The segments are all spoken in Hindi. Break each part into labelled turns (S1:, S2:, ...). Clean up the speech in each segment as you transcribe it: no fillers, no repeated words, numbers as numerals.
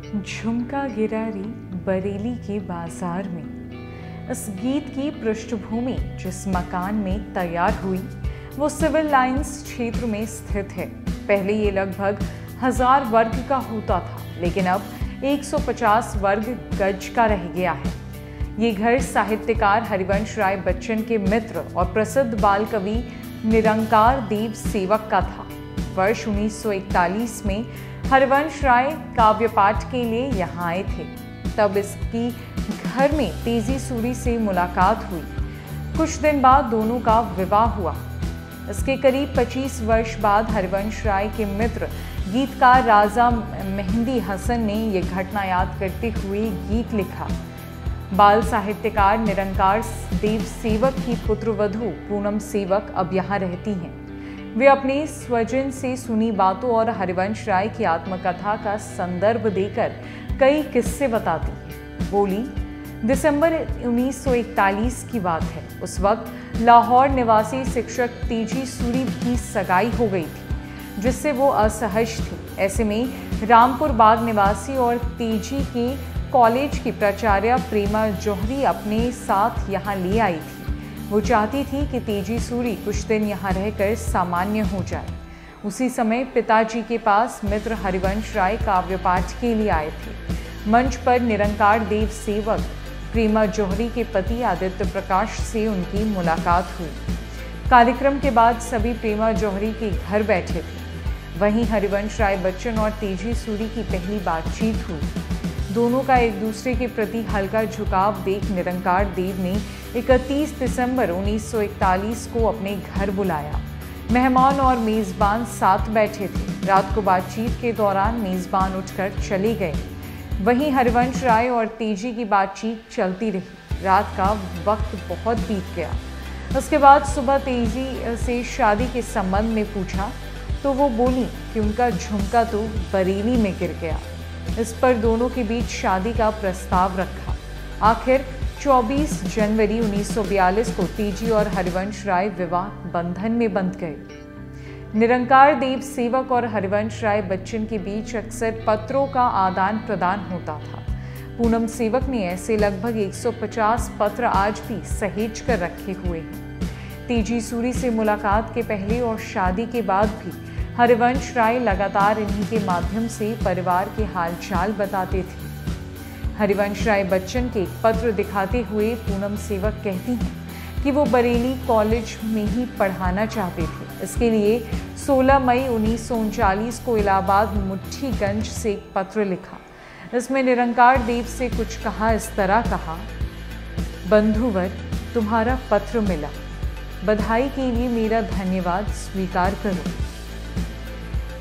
S1: झुमका गिरा रे बरेली के बाजार में। इस गीत की पृष्ठभूमि जिस मकान में तैयार हुई वो सिविल लाइंस क्षेत्र में स्थित है। पहले ये लगभग 1000 वर्ग का होता था, लेकिन अब 150 वर्ग गज का रह गया है। ये घर साहित्यकार हरिवंश राय बच्चन के मित्र और प्रसिद्ध बाल कवि निरंकार देव सेवक का था। वर्ष 1941 में हरिवंश राय काव्य पाठ के लिए यहाँ आए थे। तब इसकी घर में तेजी सूरी से मुलाकात हुई। कुछ दिन बाद दोनों का विवाह हुआ। इसके करीब 25 वर्ष बाद हरिवंश राय के मित्र गीतकार राजा मेहंदी हसन ने यह घटना याद करते हुए गीत लिखा। बाल साहित्यकार निरंकार देव सेवक की पुत्रवधू पूनम सेवक अब यहाँ रहती हैं। वे अपने स्वजन से सुनी बातों और हरिवंश राय की आत्मकथा का संदर्भ देकर कई किस्से बताती हैं। बोली, दिसंबर 1941 की बात है। उस वक्त लाहौर निवासी शिक्षक तेजी सूरी की सगाई हो गई थी, जिससे वो असहज थे। ऐसे में रामपुर बाग निवासी और तेजी के कॉलेज की प्राचार्य प्रेमा जौहरी अपने साथ यहाँ ले आई थी। वो चाहती थी कि तेजी सूरी कुछ दिन यहाँ रहकर सामान्य हो जाए। उसी समय पिताजी के पास मित्र हरिवंश राय काव्य पाठ के लिए आए थे। मंच पर निरंकार देव सेवक प्रेमा जौहरी के पति आदित्य प्रकाश से उनकी मुलाकात हुई। कार्यक्रम के बाद सभी प्रेमा जौहरी के घर बैठे थे। वहीं हरिवंश राय बच्चन और तेजी सूरी की पहली बातचीत हुई। दोनों का एक दूसरे के प्रति हल्का झुकाव देख निरंकार देव ने 31 दिसंबर 1941 को अपने घर बुलाया। मेहमान और मेज़बान साथ बैठे थे। रात को बातचीत के दौरान मेज़बान उठकर चले गए। वहीं हरिवंश राय और तेजी की बातचीत चलती रही। रात का वक्त बहुत बीत गया। उसके बाद सुबह तेजी से शादी के संबंध में पूछा तो वो बोली कि उनका झुमका तो बरेली में गिर गया। इस पर दोनों के बीच शादी का प्रस्ताव रखा। आखिर 24 जनवरी 1942 को तेजी और हरिवंश राय विवाह बंधन में बंध गए। निरंकार देव सेवक और हरिवंश राय बच्चन के बीच अक्सर पत्रों का आदान प्रदान होता था। पूनम सेवक ने ऐसे लगभग 150 पत्र आज भी सहेज कर रखे हुए हैं। तेजी सूरी से मुलाकात के पहले और शादी के बाद भी हरिवंश राय लगातार इन्हीं के माध्यम से परिवार के हालचाल बताते थे। हरिवंश राय बच्चन के एक पत्र दिखाते हुए पूनम सेवक कहती हैं कि वो बरेली कॉलेज में ही पढ़ाना चाहते थे। इसके लिए 16 मई 1939 को इलाहाबाद मुट्ठीगंज से एक पत्र लिखा। इसमें निरंकार देव से कुछ कहा। इस तरह कहा, बंधुवर, तुम्हारा पत्र मिला। बधाई के लिए मेरा धन्यवाद स्वीकार करो।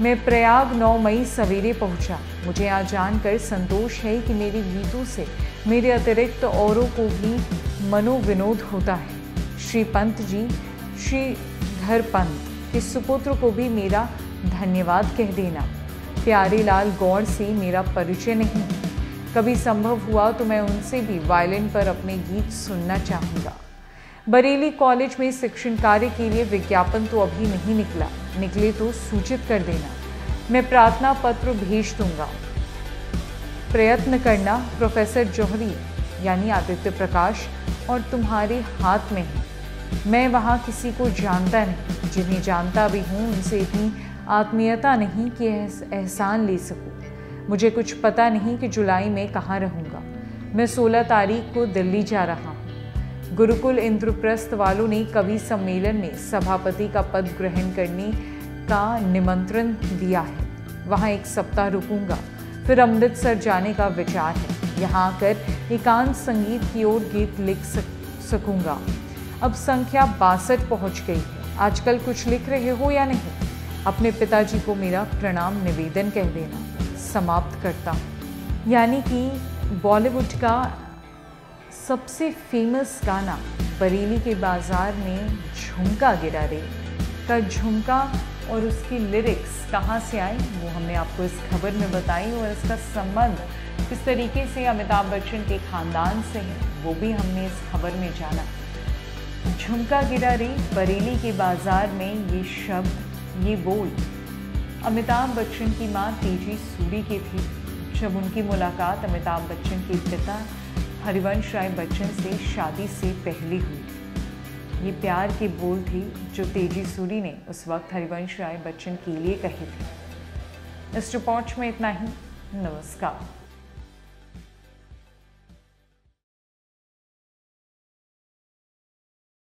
S1: मैं प्रयाग 9 मई सवेरे पहुंचा। मुझे यहाँ जानकर संतोष है कि मेरे गीतों से मेरे अतिरिक्त औरों को भी मनोविनोद होता है। श्री पंत जी, श्रीधर पंत के सुपुत्र को भी मेरा धन्यवाद कह देना। प्यारे लाल गौड़ से मेरा परिचय नहीं। कभी संभव हुआ तो मैं उनसे भी वायलिन पर अपने गीत सुनना चाहूँगा। बरेली कॉलेज में शिक्षण कार्य के लिए विज्ञापन तो अभी नहीं निकला। निकले तो सूचित कर देना। मैं प्रार्थना पत्र भेज दूंगा। प्रयत्न करना प्रोफेसर जौहरी यानी आदित्य प्रकाश और तुम्हारे हाथ में है। मैं वहाँ किसी को जानता नहीं। जिन्हें जानता भी हूँ उनसे इतनी आत्मीयता नहीं कि एहसान ले सकूँ। मुझे कुछ पता नहीं कि जुलाई में कहाँ रहूँगा। मैं 16 तारीख को दिल्ली जा रहा हूँ। गुरुकुल इंद्रप्रस्थ वालों ने कवि सम्मेलन में सभापति का पद ग्रहण करने का निमंत्रण दिया है। वहाँ 1 सप्ताह रुकूंगा, फिर अमृतसर जाने का विचार है। यहाँ आकर एकांत संगीत की ओर गीत लिख सकूंगा। अब संख्या 62 पहुँच गई है। आजकल कुछ लिख रहे हो या नहीं? अपने पिताजी को मेरा प्रणाम निवेदन कह देना। समाप्त करता हूँ। यानी कि बॉलीवुड का सबसे फेमस गाना बरेली के बाजार में झुमका गिरा रे का झुमका और उसकी लिरिक्स कहाँ से आई वो हमने आपको इस खबर में बताई, और इसका संबंध किस तरीके से अमिताभ बच्चन के खानदान से है वो भी हमने इस खबर में जाना। झुमका गिरा रे बरेली के बाजार में, ये शब्द, ये बोल अमिताभ बच्चन की मां तेजी सूरी की थी, जब उनकी मुलाकात अमिताभ बच्चन के पिता हरिवंश राय बच्चन से शादी से पहले हुई। ये प्यार के बोल थे जो तेजी सूरी ने उस वक्त हरिवंश राय बच्चन के लिए कहे थे। इस रिपोर्ट में इतना ही। नमस्कार।